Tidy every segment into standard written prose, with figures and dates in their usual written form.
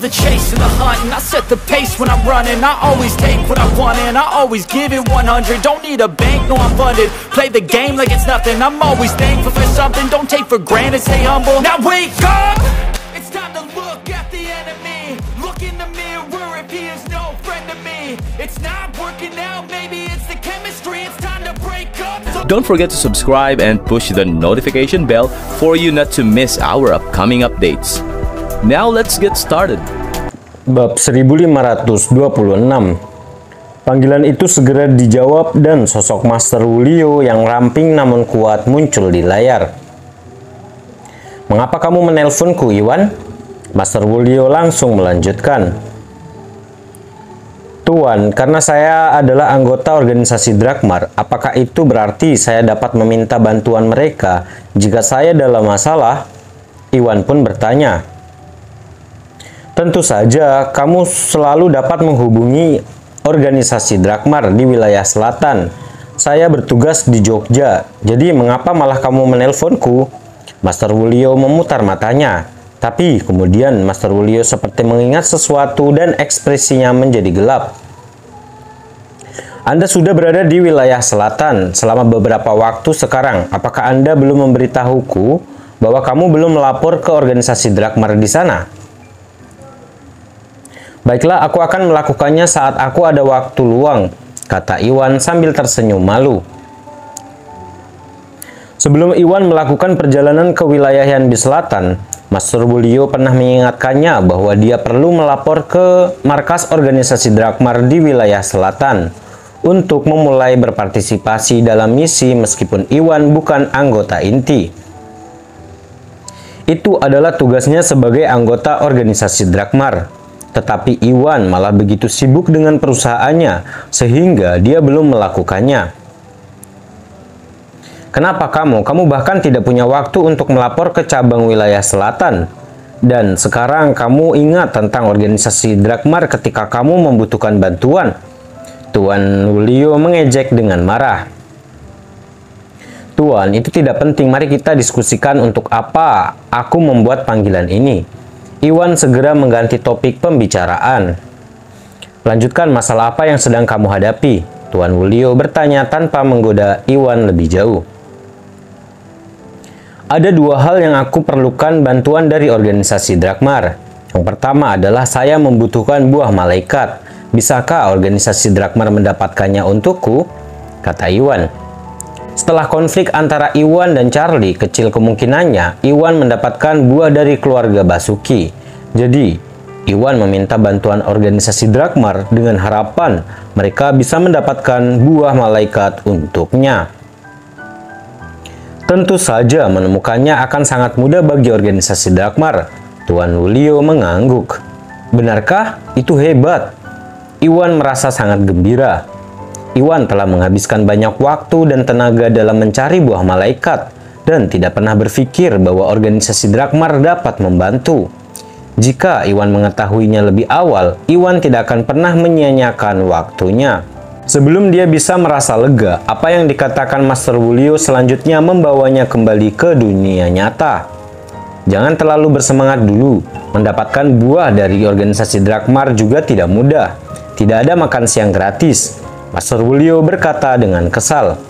love the chase and the hunt, and I set the pace when I'm running. I always take what I want and I always give it 100. Don't need a bank, no I'm funded. Play the game like it's nothing. I'm always thankful for something. Don't take for granted, stay humble. Now wake up! It's time to look at the enemy. Look in the mirror if he is no friend to me. It's not working out, maybe it's the chemistry. It's time to break up. Don't forget to subscribe and push the notification bell for you not to miss our upcoming updates. Now let's get started. Bab 1526. Panggilan itu segera dijawab dan sosok Master Wulio yang ramping namun kuat muncul di layar. "Mengapa kamu menelponku, Iwan?" Master Wulio langsung melanjutkan. "Tuan, karena saya adalah anggota organisasi Drakmar, apakah itu berarti saya dapat meminta bantuan mereka jika saya dalam masalah?" Iwan pun bertanya. "Tentu saja, kamu selalu dapat menghubungi organisasi Drakmar di wilayah selatan. Saya bertugas di Jogja, jadi mengapa malah kamu menelponku?" Master Wulio memutar matanya, tapi kemudian Master Wulio seperti mengingat sesuatu dan ekspresinya menjadi gelap. "Anda sudah berada di wilayah selatan selama beberapa waktu sekarang. Apakah Anda belum memberitahuku bahwa kamu belum melapor ke organisasi Drakmar di sana?" "Baiklah, aku akan melakukannya saat aku ada waktu luang," kata Iwan sambil tersenyum malu. Sebelum Iwan melakukan perjalanan ke wilayah Yanbi Selatan, Master Wulio pernah mengingatkannya bahwa dia perlu melapor ke markas organisasi Drakmar di wilayah selatan untuk memulai berpartisipasi dalam misi meskipun Iwan bukan anggota inti. Itu adalah tugasnya sebagai anggota organisasi Drakmar. Tetapi Iwan malah begitu sibuk dengan perusahaannya sehingga dia belum melakukannya. "Kenapa kamu? Kamu bahkan tidak punya waktu untuk melapor ke cabang wilayah selatan. Dan sekarang kamu ingat tentang organisasi Drakmar ketika kamu membutuhkan bantuan?" Tuan Wulio mengejek dengan marah. "Tuan, itu tidak penting. Mari kita diskusikan untuk apa aku membuat panggilan ini." Iwan segera mengganti topik pembicaraan. "Lanjutkan, masalah apa yang sedang kamu hadapi?" Tuan Wulio bertanya tanpa menggoda Iwan lebih jauh. "Ada dua hal yang aku perlukan bantuan dari organisasi Drakmar. Yang pertama adalah saya membutuhkan buah malaikat. Bisakah organisasi Drakmar mendapatkannya untukku?" kata Iwan. Setelah konflik antara Iwan dan Charlie, kecil kemungkinannya Iwan mendapatkan buah dari keluarga Basuki. Jadi, Iwan meminta bantuan organisasi Drakmar dengan harapan mereka bisa mendapatkan buah malaikat untuknya. Tentu saja menemukannya akan sangat mudah bagi organisasi Drakmar. Tuan Wulio mengangguk. "Benarkah? Itu hebat." Iwan merasa sangat gembira. Iwan telah menghabiskan banyak waktu dan tenaga dalam mencari buah malaikat dan tidak pernah berpikir bahwa organisasi Drakmar dapat membantu. Jika Iwan mengetahuinya lebih awal, Iwan tidak akan pernah menyia-nyiakan waktunya. Sebelum dia bisa merasa lega, apa yang dikatakan Master Wulio selanjutnya membawanya kembali ke dunia nyata. Jangan terlalu bersemangat dulu. Mendapatkan buah dari organisasi Drakmar juga tidak mudah. Tidak ada makan siang gratis. Master Wulio berkata dengan kesal.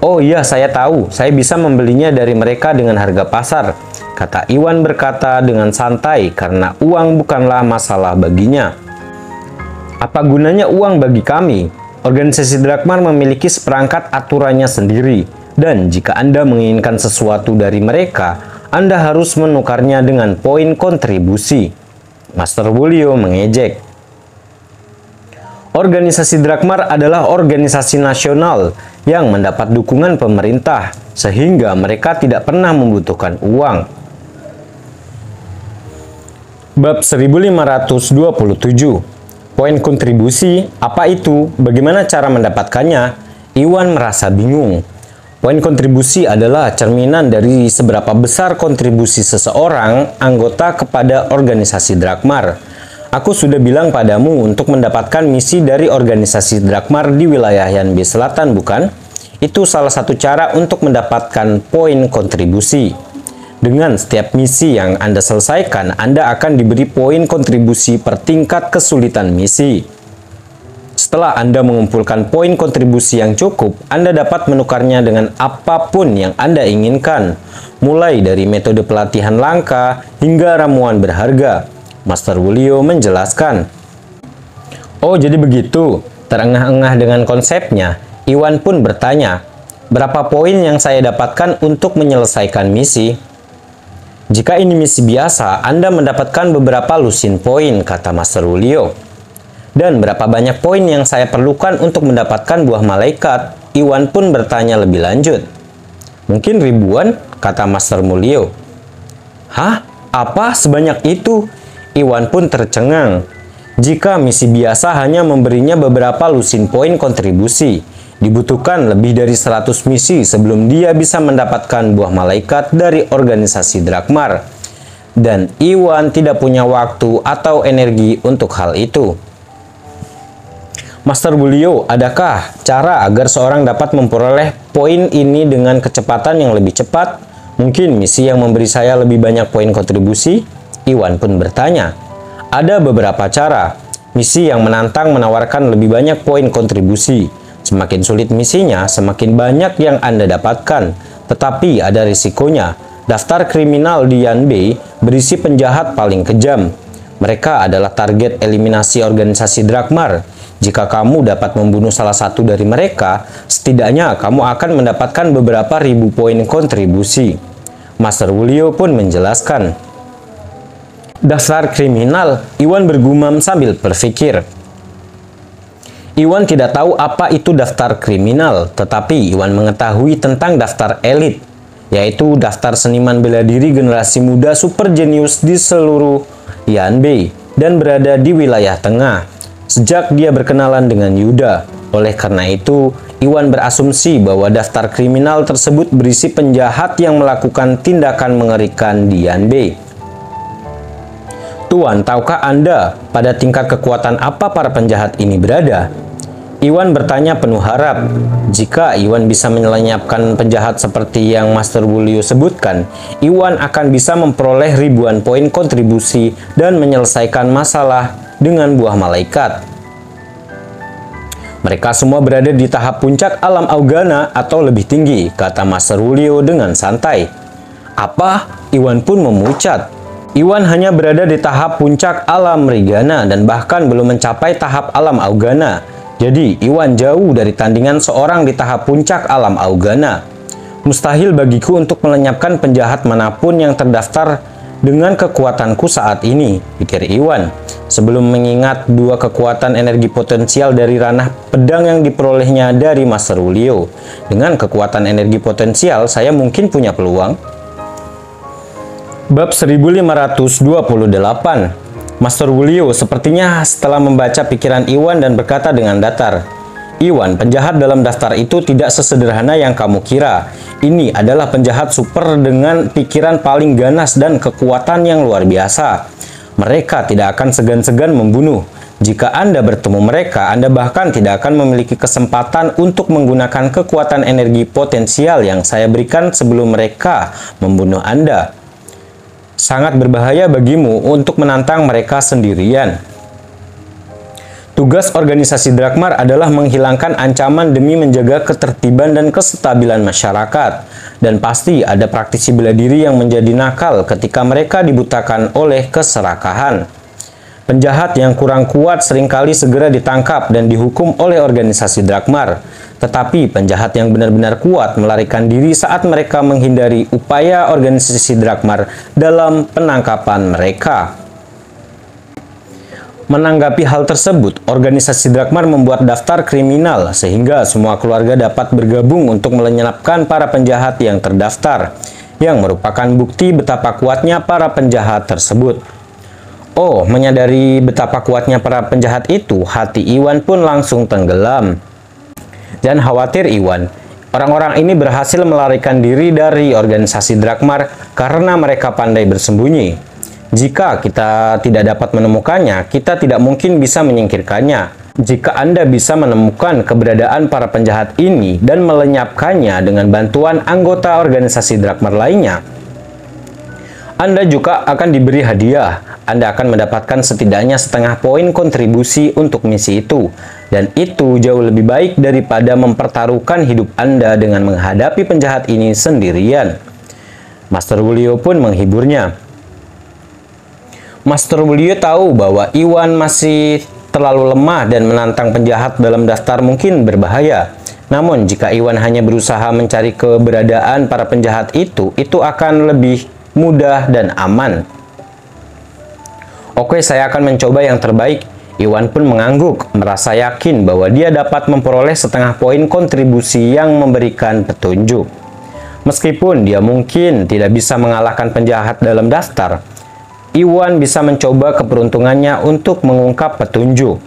"Oh iya, saya tahu. Saya bisa membelinya dari mereka dengan harga pasar," kata Iwan berkata dengan santai karena uang bukanlah masalah baginya. "Apa gunanya uang bagi kami? Organisasi Drakmar memiliki seperangkat aturannya sendiri, dan jika Anda menginginkan sesuatu dari mereka, Anda harus menukarnya dengan poin kontribusi." Master Wulio mengejek. Organisasi Drakmar adalah organisasi nasional yang mendapat dukungan pemerintah, sehingga mereka tidak pernah membutuhkan uang. Bab 1527. Poin kontribusi, apa itu? Bagaimana cara mendapatkannya? Iwan merasa bingung. Poin kontribusi adalah cerminan dari seberapa besar kontribusi seseorang anggota kepada organisasi Drakmar. Aku sudah bilang padamu untuk mendapatkan misi dari organisasi Drakmar di wilayah Yanbi Selatan, bukan? Itu salah satu cara untuk mendapatkan poin kontribusi. Dengan setiap misi yang Anda selesaikan, Anda akan diberi poin kontribusi per tingkat kesulitan misi. Setelah Anda mengumpulkan poin kontribusi yang cukup, Anda dapat menukarnya dengan apapun yang Anda inginkan, mulai dari metode pelatihan langka hingga ramuan berharga. Master Wulio menjelaskan. Oh, jadi begitu. Terengah-engah dengan konsepnya, Iwan pun bertanya, berapa poin yang saya dapatkan untuk menyelesaikan misi? Jika ini misi biasa, Anda mendapatkan beberapa lusin poin, kata Master Wulio. Dan berapa banyak poin yang saya perlukan untuk mendapatkan buah malaikat? Iwan pun bertanya lebih lanjut. Mungkin ribuan, kata Master Wulio. Hah? Apa sebanyak itu? Iwan pun tercengang. Jika misi biasa hanya memberinya beberapa lusin poin kontribusi, dibutuhkan lebih dari 100 misi sebelum dia bisa mendapatkan buah malaikat dari organisasi Drakmar. Dan Iwan tidak punya waktu atau energi untuk hal itu. Master Wulio, adakah cara agar seorang dapat memperoleh poin ini dengan kecepatan yang lebih cepat? Mungkin misi yang memberi saya lebih banyak poin kontribusi? Iwan pun bertanya. Ada beberapa cara. Misi yang menantang menawarkan lebih banyak poin kontribusi. Semakin sulit misinya, semakin banyak yang Anda dapatkan. Tetapi ada risikonya. Daftar kriminal di Yanbei berisi penjahat paling kejam. Mereka adalah target eliminasi organisasi Drakmar. Jika kamu dapat membunuh salah satu dari mereka, setidaknya kamu akan mendapatkan beberapa ribu poin kontribusi. Master Wulio pun menjelaskan. Daftar kriminal, Iwan bergumam sambil berpikir. Iwan tidak tahu apa itu daftar kriminal, tetapi Iwan mengetahui tentang daftar elit, yaitu daftar seniman bela diri generasi muda super jenius di seluruh Yanbei dan berada di wilayah tengah, sejak dia berkenalan dengan Yuda. Oleh karena itu, Iwan berasumsi bahwa daftar kriminal tersebut berisi penjahat yang melakukan tindakan mengerikan di Yanbei. Tuan, tahukah Anda pada tingkat kekuatan apa para penjahat ini berada? Iwan bertanya penuh harap. Jika Iwan bisa melenyapkan penjahat seperti yang Master Wulio sebutkan, Iwan akan bisa memperoleh ribuan poin kontribusi dan menyelesaikan masalah dengan buah malaikat. Mereka semua berada di tahap puncak alam Augana atau lebih tinggi, kata Master Wulio dengan santai. Apa? Iwan pun memucat. Iwan hanya berada di tahap puncak alam Rigana dan bahkan belum mencapai tahap alam Augana. Jadi, Iwan jauh dari tandingan seorang di tahap puncak alam Augana. Mustahil bagiku untuk melenyapkan penjahat manapun yang terdaftar dengan kekuatanku saat ini, pikir Iwan. Sebelum mengingat dua kekuatan energi potensial dari ranah pedang yang diperolehnya dari Master Wulio. Dengan kekuatan energi potensial, saya mungkin punya peluang. Bab 1528. Master Wulio sepertinya setelah membaca pikiran Iwan dan berkata dengan datar, Iwan, penjahat dalam daftar itu tidak sesederhana yang kamu kira. Ini adalah penjahat super dengan pikiran paling ganas dan kekuatan yang luar biasa. Mereka tidak akan segan-segan membunuh. Jika Anda bertemu mereka, Anda bahkan tidak akan memiliki kesempatan untuk menggunakan kekuatan energi potensial yang saya berikan sebelum mereka membunuh Anda. Sangat berbahaya bagimu untuk menantang mereka sendirian. Tugas organisasi Drakmar adalah menghilangkan ancaman demi menjaga ketertiban dan kestabilan masyarakat. Dan pasti ada praktisi bela diri yang menjadi nakal ketika mereka dibutakan oleh keserakahan. Penjahat yang kurang kuat seringkali segera ditangkap dan dihukum oleh organisasi Drakmar. Tetapi penjahat yang benar-benar kuat melarikan diri saat mereka menghindari upaya organisasi Drakmar dalam penangkapan mereka. Menanggapi hal tersebut, organisasi Drakmar membuat daftar kriminal sehingga semua keluarga dapat bergabung untuk melenyapkan para penjahat yang terdaftar, yang merupakan bukti betapa kuatnya para penjahat tersebut. Oh, menyadari betapa kuatnya para penjahat itu, hati Iwan pun langsung tenggelam. Jangan khawatir Iwan, orang-orang ini berhasil melarikan diri dari organisasi Drakmar karena mereka pandai bersembunyi. Jika kita tidak dapat menemukannya, kita tidak mungkin bisa menyingkirkannya. Jika Anda bisa menemukan keberadaan para penjahat ini dan melenyapkannya dengan bantuan anggota organisasi Drakmar lainnya, Anda juga akan diberi hadiah. Anda akan mendapatkan setidaknya setengah poin kontribusi untuk misi itu. Dan itu jauh lebih baik daripada mempertaruhkan hidup Anda dengan menghadapi penjahat ini sendirian. Master Wulio pun menghiburnya. Master Wulio tahu bahwa Iwan masih terlalu lemah dan menantang penjahat dalam daftar mungkin berbahaya. Namun jika Iwan hanya berusaha mencari keberadaan para penjahat itu akan lebih mudah dan aman. Oke, saya akan mencoba yang terbaik. Iwan pun mengangguk, merasa yakin bahwa dia dapat memperoleh setengah poin kontribusi yang memberikan petunjuk. Meskipun dia mungkin tidak bisa mengalahkan penjahat dalam daftar, Iwan bisa mencoba keberuntungannya untuk mengungkap petunjuk.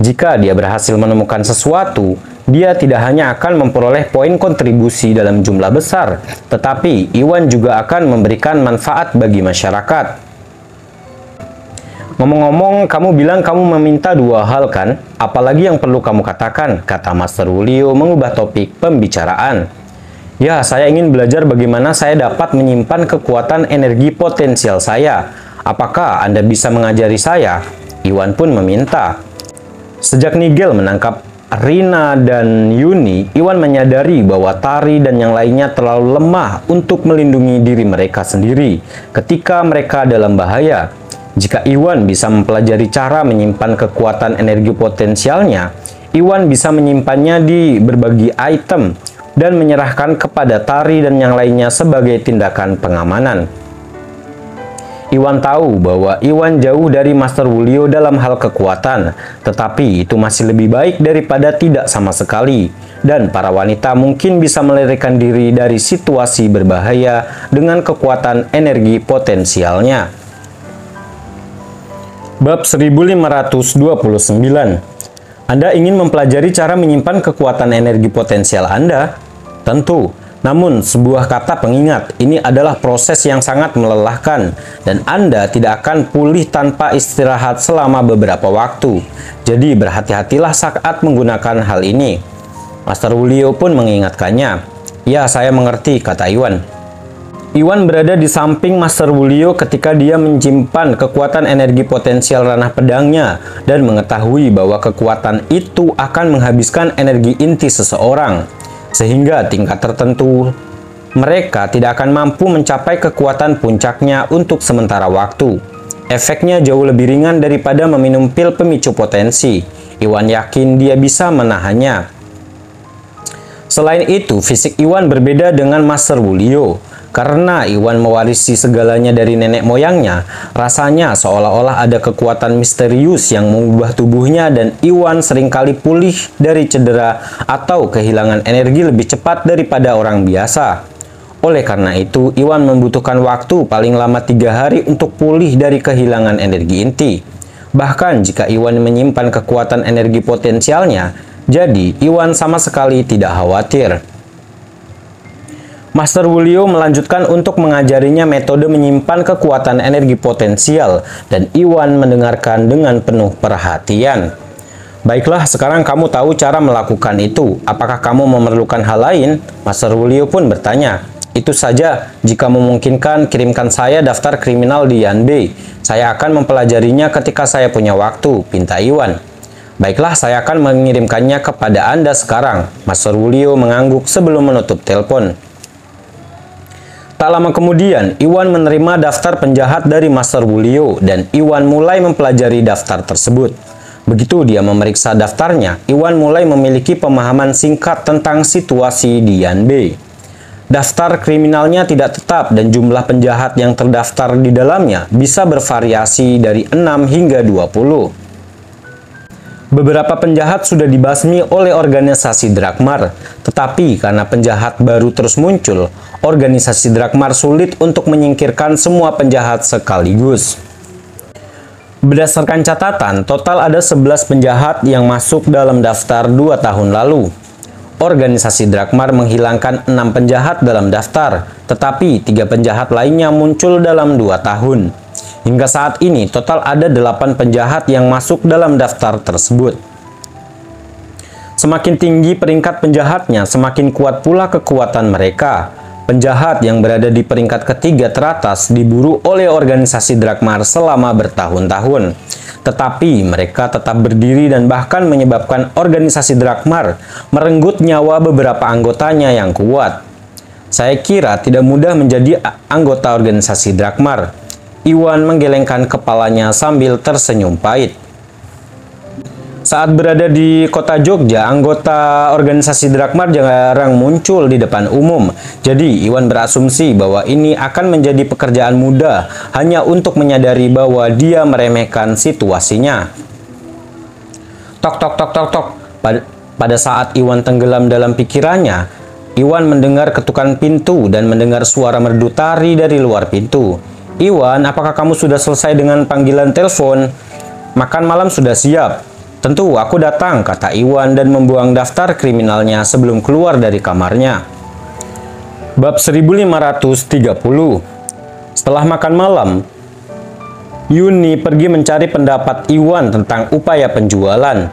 Jika dia berhasil menemukan sesuatu, dia tidak hanya akan memperoleh poin kontribusi dalam jumlah besar, tetapi Iwan juga akan memberikan manfaat bagi masyarakat. Ngomong-ngomong, kamu bilang kamu meminta dua hal kan? Apalagi yang perlu kamu katakan? Kata Master Wulio mengubah topik pembicaraan. Ya, saya ingin belajar bagaimana saya dapat menyimpan kekuatan energi potensial saya. Apakah Anda bisa mengajari saya? Iwan pun meminta. Sejak Nigel menangkap Rina dan Yuni, Iwan menyadari bahwa Tari dan yang lainnya terlalu lemah untuk melindungi diri mereka sendiri ketika mereka dalam bahaya. Jika Iwan bisa mempelajari cara menyimpan kekuatan energi potensialnya, Iwan bisa menyimpannya di berbagi item dan menyerahkan kepada Tari dan yang lainnya sebagai tindakan pengamanan. Iwan tahu bahwa Iwan jauh dari Master Wulio dalam hal kekuatan, tetapi itu masih lebih baik daripada tidak sama sekali, dan para wanita mungkin bisa melarikan diri dari situasi berbahaya dengan kekuatan energi potensialnya. Bab 1529. Anda ingin mempelajari cara menyimpan kekuatan energi potensial Anda? Tentu. Namun, sebuah kata pengingat, ini adalah proses yang sangat melelahkan, dan Anda tidak akan pulih tanpa istirahat selama beberapa waktu. Jadi, berhati-hatilah saat menggunakan hal ini. Master Wulio pun mengingatkannya. Ya, saya mengerti, kata Iwan. Iwan berada di samping Master Wulio ketika dia menyimpan kekuatan energi potensial ranah pedangnya, dan mengetahui bahwa kekuatan itu akan menghabiskan energi inti seseorang. Sehingga tingkat tertentu mereka tidak akan mampu mencapai kekuatan puncaknya untuk sementara waktu. Efeknya jauh lebih ringan daripada meminum pil pemicu potensi. Iwan yakin dia bisa menahannya. Selain itu, fisik Iwan berbeda dengan Master Wulio. Karena Iwan mewarisi segalanya dari nenek moyangnya, rasanya seolah-olah ada kekuatan misterius yang mengubah tubuhnya dan Iwan seringkali pulih dari cedera atau kehilangan energi lebih cepat daripada orang biasa. Oleh karena itu, Iwan membutuhkan waktu paling lama 3 hari untuk pulih dari kehilangan energi inti. Bahkan jika Iwan menyimpan kekuatan energi potensialnya, jadi Iwan sama sekali tidak khawatir. Master Wulio melanjutkan untuk mengajarinya metode menyimpan kekuatan energi potensial, dan Iwan mendengarkan dengan penuh perhatian. Baiklah, sekarang kamu tahu cara melakukan itu. Apakah kamu memerlukan hal lain? Master Wulio pun bertanya. Itu saja, jika memungkinkan kirimkan saya daftar kriminal di Yanbei. Saya akan mempelajarinya ketika saya punya waktu, pinta Iwan. Baiklah, saya akan mengirimkannya kepada Anda sekarang. Master Wulio mengangguk sebelum menutup telepon. Tak lama kemudian, Iwan menerima daftar penjahat dari Master Wulio dan Iwan mulai mempelajari daftar tersebut. Begitu dia memeriksa daftarnya, Iwan mulai memiliki pemahaman singkat tentang situasi di Yanbei. Daftar kriminalnya tidak tetap dan jumlah penjahat yang terdaftar di dalamnya bisa bervariasi dari 6 hingga 20. Beberapa penjahat sudah dibasmi oleh organisasi Drakmar, tetapi karena penjahat baru terus muncul, organisasi Drakmar sulit untuk menyingkirkan semua penjahat sekaligus. Berdasarkan catatan, total ada 11 penjahat yang masuk dalam daftar 2 tahun lalu. Organisasi Drakmar menghilangkan 6 penjahat dalam daftar, tetapi 3 penjahat lainnya muncul dalam 2 tahun. Hingga saat ini, total ada 8 penjahat yang masuk dalam daftar tersebut. Semakin tinggi peringkat penjahatnya, semakin kuat pula kekuatan mereka. Penjahat yang berada di peringkat ketiga teratas diburu oleh organisasi Drakmar selama bertahun-tahun. Tetapi mereka tetap berdiri dan bahkan menyebabkan organisasi Drakmar merenggut nyawa beberapa anggotanya yang kuat. Saya kira tidak mudah menjadi anggota organisasi Drakmar. Iwan menggelengkan kepalanya sambil tersenyum pahit. Saat berada di kota Jogja, anggota organisasi Drakmar jarang muncul di depan umum. Jadi, Iwan berasumsi bahwa ini akan menjadi pekerjaan mudah hanya untuk menyadari bahwa dia meremehkan situasinya. Tok tok tok tok tok. Pada saat Iwan tenggelam dalam pikirannya, Iwan mendengar ketukan pintu dan mendengar suara merdu tari dari luar pintu. "Iwan, apakah kamu sudah selesai dengan panggilan telepon? Makan malam sudah siap." "Tentu, aku datang," kata Iwan dan membuang daftar kriminalnya sebelum keluar dari kamarnya. Bab 1530. Setelah makan malam, Yuni pergi mencari pendapat Iwan tentang upaya penjualan.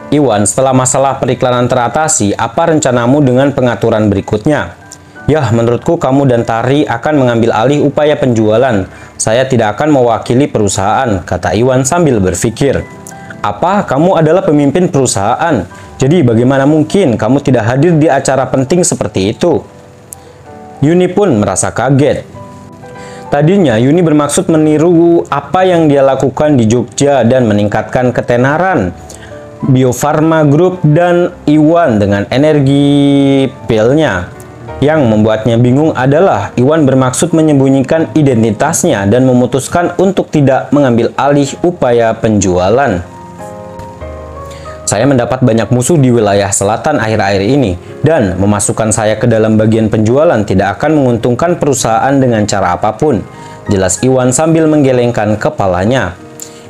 "Iwan, setelah masalah periklanan teratasi, apa rencanamu dengan pengaturan berikutnya?" "Yah, menurutku kamu dan Tari akan mengambil alih upaya penjualan. Saya tidak akan mewakili perusahaan," kata Iwan sambil berpikir. "Apa? Kamu adalah pemimpin perusahaan. Jadi bagaimana mungkin kamu tidak hadir di acara penting seperti itu?" Yuni pun merasa kaget. Tadinya Yuni bermaksud meniru apa yang dia lakukan di Jogja dan meningkatkan ketenaran Bio Farma Group dan Iwan dengan energi pilnya. Yang membuatnya bingung adalah Iwan bermaksud menyembunyikan identitasnya dan memutuskan untuk tidak mengambil alih upaya penjualan. "Saya mendapat banyak musuh di wilayah selatan akhir-akhir ini, dan memasukkan saya ke dalam bagian penjualan tidak akan menguntungkan perusahaan dengan cara apapun," jelas Iwan sambil menggelengkan kepalanya.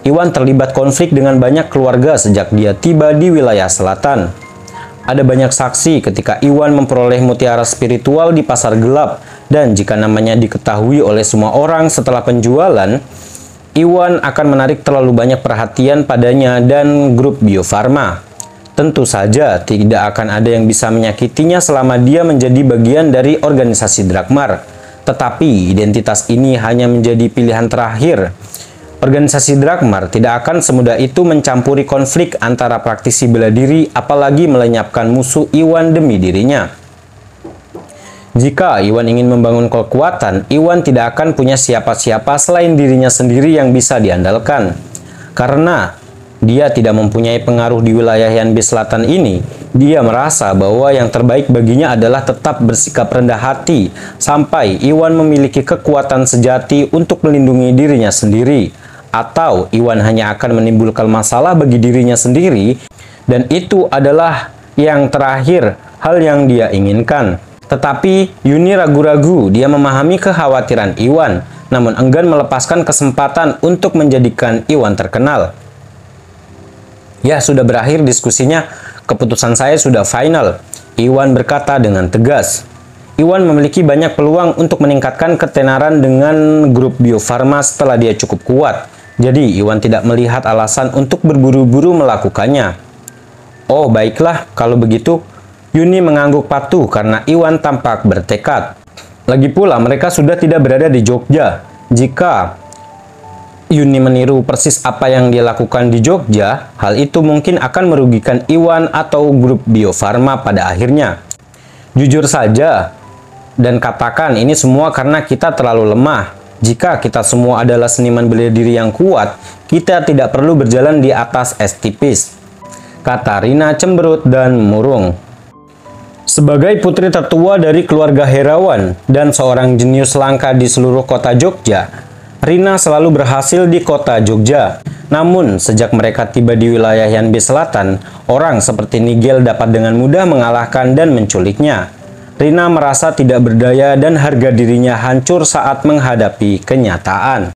Iwan terlibat konflik dengan banyak keluarga sejak dia tiba di wilayah selatan. Ada banyak saksi ketika Iwan memperoleh mutiara spiritual di pasar gelap, dan jika namanya diketahui oleh semua orang setelah penjualan, Iwan akan menarik terlalu banyak perhatian padanya dan grup Bio Farma. Tentu saja tidak akan ada yang bisa menyakitinya selama dia menjadi bagian dari organisasi Drakmar. Tetapi identitas ini hanya menjadi pilihan terakhir. Organisasi Drakmar tidak akan semudah itu mencampuri konflik antara praktisi bela diri, apalagi melenyapkan musuh Iwan demi dirinya. Jika Iwan ingin membangun kekuatan, Iwan tidak akan punya siapa-siapa selain dirinya sendiri yang bisa diandalkan. Karena dia tidak mempunyai pengaruh di wilayah Yanbi Selatan ini, dia merasa bahwa yang terbaik baginya adalah tetap bersikap rendah hati sampai Iwan memiliki kekuatan sejati untuk melindungi dirinya sendiri. Atau Iwan hanya akan menimbulkan masalah bagi dirinya sendiri, dan itu adalah yang terakhir hal yang dia inginkan. Tetapi Yuni ragu-ragu. Dia memahami kekhawatiran Iwan, namun enggan melepaskan kesempatan untuk menjadikan Iwan terkenal. "Ya, sudah berakhir diskusinya. Keputusan saya sudah final," Iwan berkata dengan tegas. Iwan memiliki banyak peluang untuk meningkatkan ketenaran dengan grup Bio Farma setelah dia cukup kuat. Jadi, Iwan tidak melihat alasan untuk berburu-buru melakukannya. "Oh, baiklah, kalau begitu." Yuni mengangguk patuh karena Iwan tampak bertekad. Lagi pula, mereka sudah tidak berada di Jogja. Jika Yuni meniru persis apa yang dia lakukan di Jogja, hal itu mungkin akan merugikan Iwan atau grup Bio Farma pada akhirnya. Jujur saja, dan katakan ini semua karena kita terlalu lemah. Jika kita semua adalah seniman bela diri yang kuat, kita tidak perlu berjalan di atas es tipis, kata Rina cemberut dan murung. Sebagai putri tertua dari keluarga Herawan dan seorang jenius langka di seluruh kota Jogja, Rina selalu berhasil di kota Jogja. Namun, sejak mereka tiba di wilayah Yanbi Selatan, orang seperti Nigel dapat dengan mudah mengalahkan dan menculiknya. Rina merasa tidak berdaya dan harga dirinya hancur saat menghadapi kenyataan.